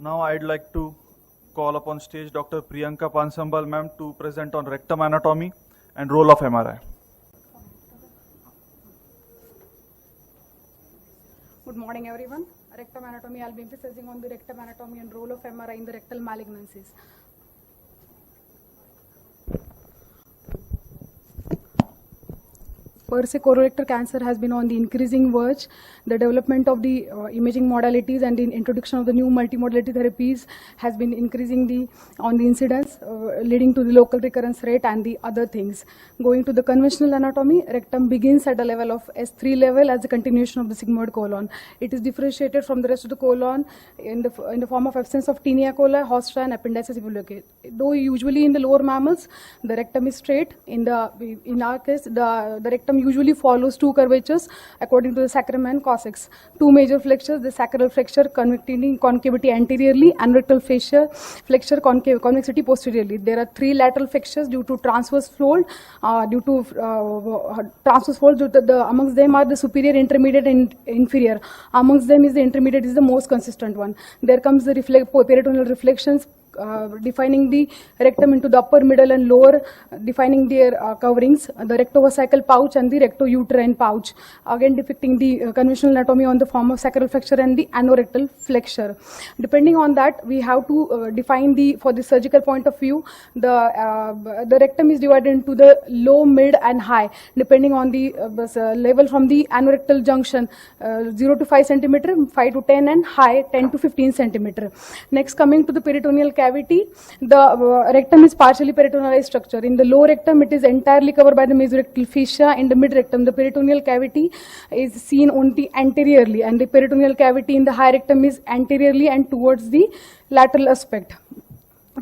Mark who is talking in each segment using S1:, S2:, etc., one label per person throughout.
S1: Now I'd like to call upon stage Dr. Priyanka Pansambal ma'am to present on rectum anatomy and role of MRI.
S2: Good morning everyone. Rectum anatomy, I'll be emphasizing on the rectum anatomy and role of MRI in the rectal malignancies. Per se, colorectal cancer has been on the increasing verge. The development of the imaging modalities and the introduction of the new multimodality therapies has been increasing on the incidence, leading to the local recurrence rate and the other things. Going to the conventional anatomy, rectum begins at a level of S3 level as a continuation of the sigmoid colon. It is differentiated from the rest of the colon in the form of absence of tinea coli, hostra, and appendices evolucate. Though usually in the lower mammals, the rectum is straight. In our case, the rectum usually follows two curvatures according to the sacrum and coccyx. Two major flexures, the sacral flexure concavity anteriorly and rectal flexure convexity posteriorly. There are three lateral flexures due to transverse fold. Amongst them are the superior, intermediate, and inferior. Amongst them is the intermediate is the most consistent one. There comes the peritoneal reflections, defining the rectum into the upper, middle, and lower, defining their coverings, the rectovesical pouch and the rectouterine pouch, again depicting the conventional anatomy on the form of sacral flexure and the anorectal flexure. Depending on that, we have to define for the surgical point of view, the rectum is divided into the low, mid, and high, depending on the level from the anorectal junction, 0 to 5 centimeter, 5 to 10, and high 10 to 15 centimeter. Next, coming to the peritoneal cavity, the rectum is partially peritonealized structure. In the low rectum, it is entirely covered by the mesorectal fascia. In the mid rectum, the peritoneal cavity is seen only anteriorly, and the peritoneal cavity in the high rectum is anteriorly and towards the lateral aspect.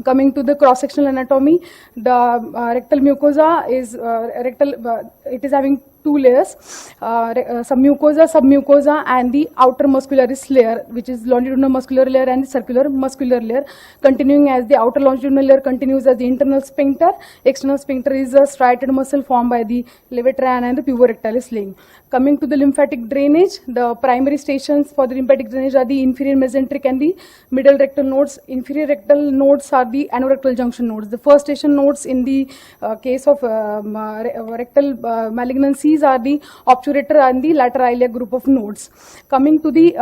S2: Coming to the cross-sectional anatomy, the rectal mucosa is it is having two layers, submucosa, and the outer muscularis layer, which is longitudinal muscular layer and the circular muscular layer, continuing as the outer longitudinal layer continues as the internal sphincter. External sphincter is a striated muscle formed by the levator and the puborectalis ling. Coming to the lymphatic drainage, the primary stations for the lymphatic drainage are the inferior mesenteric and the middle rectal nodes. Inferior rectal nodes are the anorectal junction nodes. The first station nodes in the case of rectal malignancies are the obturator and the lateral iliac group of nodes. Coming to the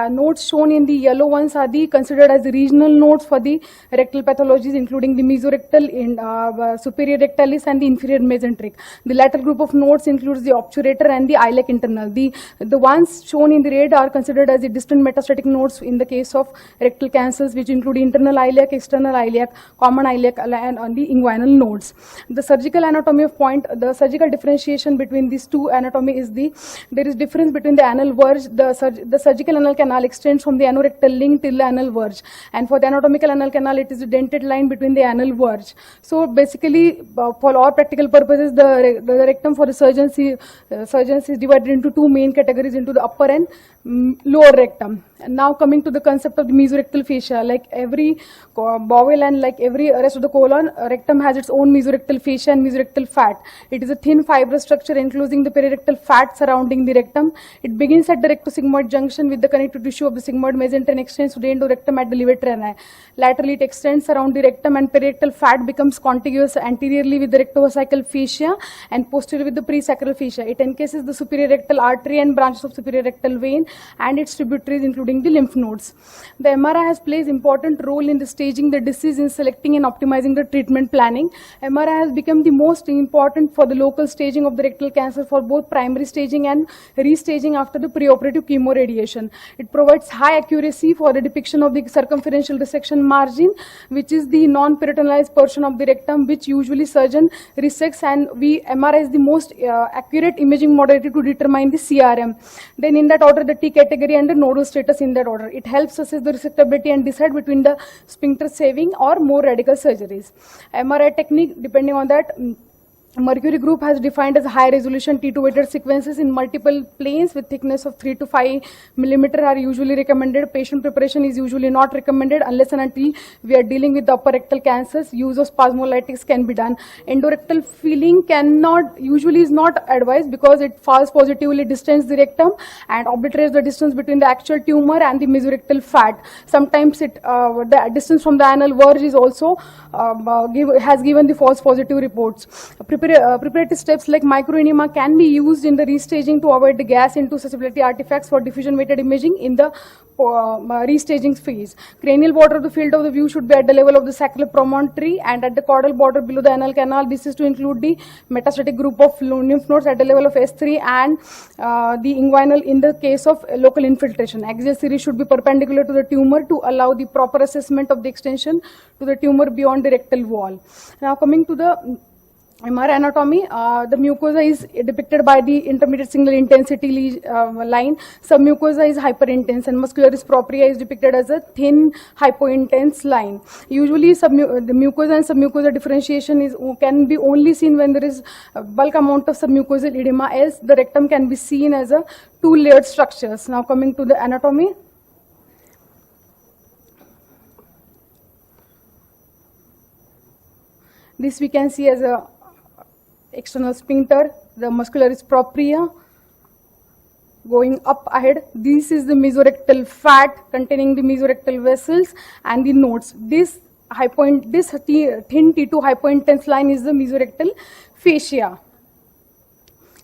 S2: nodes shown in the yellow ones are considered as the regional nodes for the rectal pathologies, including the mesorectal, superior rectalis, and the inferior mesenteric. The lateral group of nodes includes the obturator and the iliac internal. The ones shown in the red are considered as the distant metastatic nodes in the case of rectal cancers, which include internal iliac, external iliac, common iliac, and on the inguinal nodes. The surgical anatomy of point, the surgical differentiation between these two anatomy is there is difference between the anal verge. The surgical anal canal extends from the anorectal ling till the anal verge, and for the anatomical anal canal, it is a dented line between the anal verge. So basically, for all practical purposes, the rectum for the surgeons is divided into two main categories, into the upper and lower rectum. And now coming to the concept of the mesorectal fascia, like every bowel and like every rest of the colon, rectum has its own mesorectal fascia and mesorectal fat. It is a thin fibrous structure enclosing the perirectal fat surrounding the rectum. It begins at the rectosigmoid junction with the connective tissue of the sigmoid mesentery and extends to the endorectum at the levator. Laterally, it extends around the rectum, and perirectal fat becomes contiguous anteriorly with the rectovesical fascia and posteriorly with the presacral fascia. It encases the superior rectal artery and branches of superior rectal vein and its tributaries, including the lymph nodes. The MRI has plays important role in the staging the disease, in selecting and optimizing the treatment planning. MRI has become the most important for the local staging of the rectal cancer for both primary staging and restaging after the preoperative chemoradiation. It provides high accuracy for the depiction of the circumferential resection margin, which is the non-peritonealized portion of the rectum, which usually surgeon resects, and MRI is the most accurate imaging modality to determine the CRM. Then in that order, the T category and the nodal status in that order. It helps assess the resectability and decide between the sphincter saving or more radical surgeries. MRI technique, depending on that, Mercury group has defined as high resolution T2 weighted sequences in multiple planes with thickness of 3 to 5 millimeter are usually recommended. Patient preparation is usually not recommended unless and until we are dealing with the upper rectal cancers. Use of spasmolytics can be done. Endorectal feeling usually is not advised because it falls positively distance the rectum and obliterates the distance between the actual tumor and the mesorectal fat. Sometimes the distance from the anal verge is also has given the false positive reports. Preparative steps like microenema can be used in the restaging to avoid the gas into susceptibility artifacts for diffusion weighted imaging in the restaging phase. Cranial border of the field of the view should be at the level of the sacral promontory and at the caudal border below the anal canal. This is to include the metastatic group of lymph nodes at the level of S3 and the inguinal in the case of local infiltration. Axial series should be perpendicular to the tumor to allow the proper assessment of the extension to the tumor beyond the rectal wall. Now coming to the MR anatomy, the mucosa is depicted by the intermediate single intensity line. Submucosa is hyperintense and muscularis propria is depicted as a thin hypointense line. Usually the mucosa and submucosa differentiation can be only seen when there is a bulk amount of submucosal edema, else the rectum can be seen as a two-layered structures. Now coming to the anatomy. This we can see as a external sphincter, the muscularis propria going up ahead. This is the mesorectal fat containing the mesorectal vessels and the nodes. This thin T2 hypointense line is the mesorectal fascia.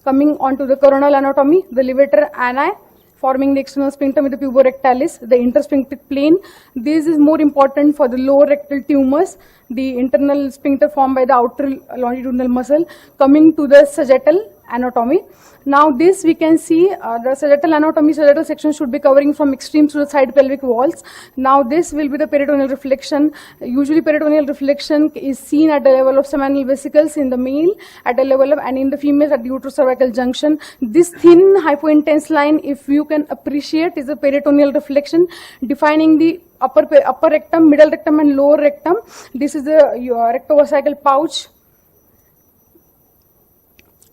S2: Coming on to the coronal anatomy, the levator ani forming the external sphincter with the puborectalis, the intersphincteric plane. This is more important for the lower rectal tumors, the internal sphincter formed by the outer longitudinal muscle. Coming to the sagittal anatomy. Now this we can see the sagittal anatomy, sagittal section should be covering from extremes to the side pelvic walls. Now this will be the peritoneal reflection. Usually peritoneal reflection is seen at the level of seminal vesicles in the male, at the level of, and in the females at the uterocervical junction. This thin hypointense line, if you can appreciate, is a peritoneal reflection defining the upper rectum, middle rectum and lower rectum. This is the rectovesical pouch,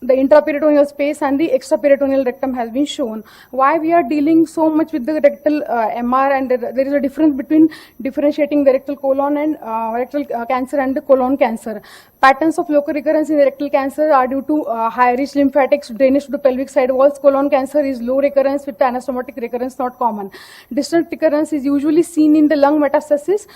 S2: the intraperitoneal space and the extraperitoneal rectum has been shown. Why we are dealing so much with the rectal MR, and there is a difference between differentiating the rectal colon and rectal cancer and the colon cancer. Patterns of local recurrence in the rectal cancer are due to high rich lymphatics, drainage to the pelvic side walls. Colon cancer is low recurrence with the anastomotic recurrence not common. Distant recurrence is usually seen in the lung metastasis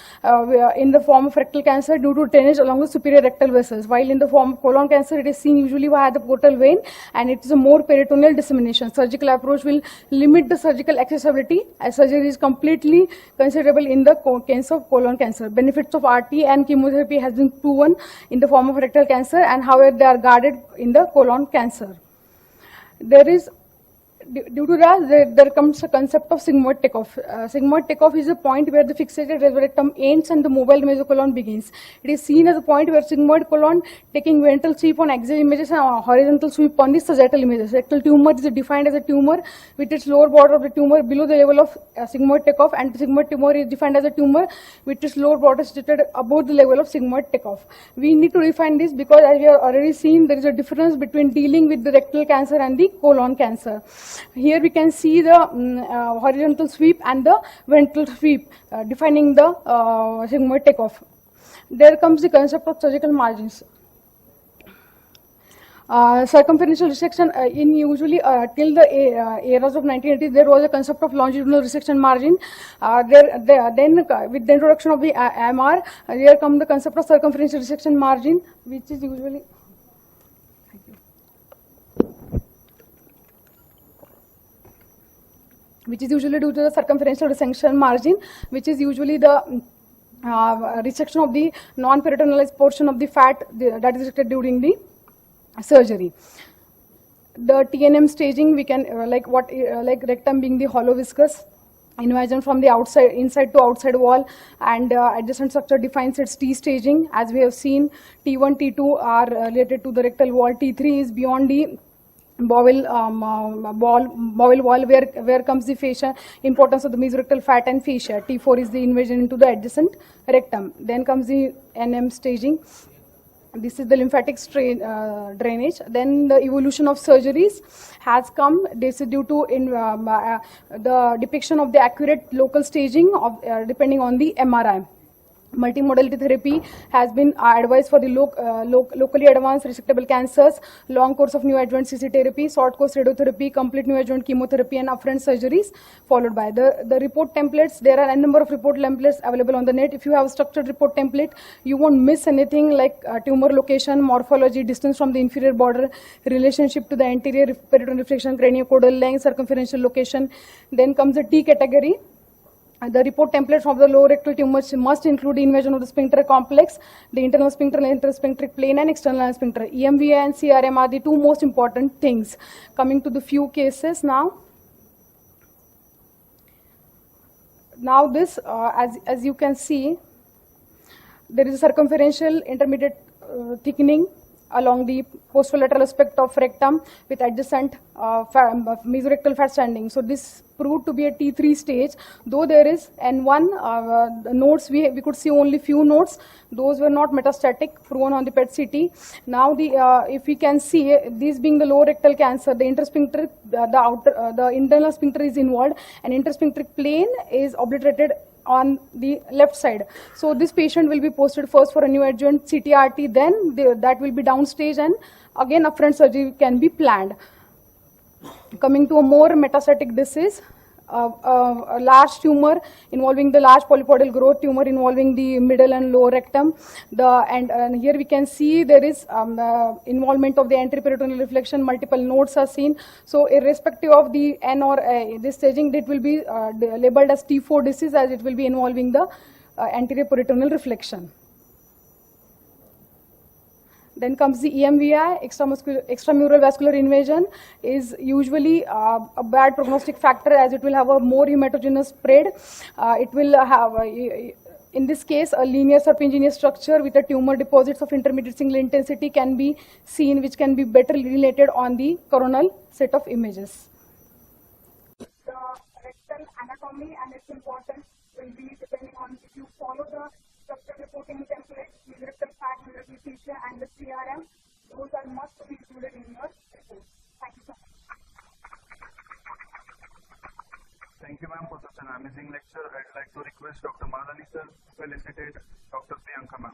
S2: in the form of rectal cancer due to drainage along the superior rectal vessels, while in the form of colon cancer it is seen usually via the portal vein and it is a more peritoneal dissemination. Surgical approach will limit the surgical accessibility as surgery is completely considerable in the case of colon cancer. Benefits of RT and chemotherapy has been proven in the form of rectal cancer, and however they are guarded in the colon cancer. Due to that, there comes a concept of sigmoid takeoff. Sigmoid takeoff is a point where the fixated rectum ends and the mobile mesocolon begins. It is seen as a point where sigmoid colon taking ventral sweep on axial images and horizontal sweep on the sagittal images. Rectal tumor is defined as a tumor with its lower border of the tumor below the level of sigmoid takeoff, and the sigmoid tumor is defined as a tumor with its lower border situated above the level of sigmoid takeoff. We need to define this because, as we have already seen, there is a difference between dealing with the rectal cancer and the colon cancer. Here we can see the horizontal sweep and the ventral sweep defining the sigmoid takeoff. There comes the concept of surgical margins. Circumferential resection in usually till the eras of 1980s there was a concept of longitudinal resection margin. Then with the introduction of the MR, here come the concept of circumferential resection margin, which is usually due to the circumferential resection margin, which is usually the resection of the non-peritonealized portion of the fat that is resected during the surgery. The TNM staging, we can like rectum being the hollow viscous invasion from the inside to outside wall, and adjacent structure defines its T staging. As we have seen, T1, T2 are related to the rectal wall. T3 is beyond the bowel wall, where comes the fascia, importance of the mesorectal fat and fascia. T4 is the invasion into the adjacent rectum. Then comes the NM staging. This is the lymphatic drainage. Then the evolution of surgeries has come. This is due to the depiction of the accurate local staging of depending on the MRI. Multimodality therapy has been advised for the locally advanced resectable cancers, long course of neoadjuvant CC therapy, short course radiotherapy, complete neoadjuvant chemotherapy, and upfront surgeries, followed by the report templates. There are a number of report templates available on the net. If you have a structured report template, you won't miss anything like tumor location, morphology, distance from the inferior border, relationship to the anterior peritoneal reflection, craniocaudal length, circumferential location. Then comes the T category. The report templates of the lower rectal tumors must include the invasion of the sphincter complex, the internal sphincter, intersphincteric plane, and external sphincter. EMVA and CRM are the two most important things. Coming to the few cases now. Now this, as you can see, there is a circumferential intermediate thickening along the posterolateral aspect of rectum with adjacent mesorectal fat standing. So this proved to be a T3 stage, though there is N1 nodes, we could see only few nodes. Those were not metastatic, proven on the PET CT. Now if we can see, this being the lower rectal cancer, the intersphincteric, the internal sphincter is involved, and intersphincteric plane is obliterated on the left side. So this patient will be posted first for a neoadjuvant CTRT, then that will be downstage, and again upfront surgery can be planned. Coming to a more metastatic disease, a large tumor involving the large polypoidal growth tumor involving the middle and lower rectum. And here we can see there is involvement of the anteroperitoneal reflection, multiple nodes are seen. So irrespective of the N or this staging, it will be labeled as T4 disease, as it will be involving the anterior peritoneal reflection. Then comes the EMVI, extramural vascular invasion, is usually a bad prognostic factor, as it will have a more hematogenous spread. It will have, in this case, a linear serpentinous structure with a tumor deposits of intermediate single intensity can be seen, which can be better related on the coronal set of images.
S3: The rectal anatomy and its importance will be depending on if you follow the structure reporting template, the rectal fat, the feature, and the CRM. Those are must be included in your report. Thank you so much.
S1: Thank you, ma'am, for such an amazing lecture. I'd like to request Dr. Malali sir to felicitate Dr. Priyanka, ma'am.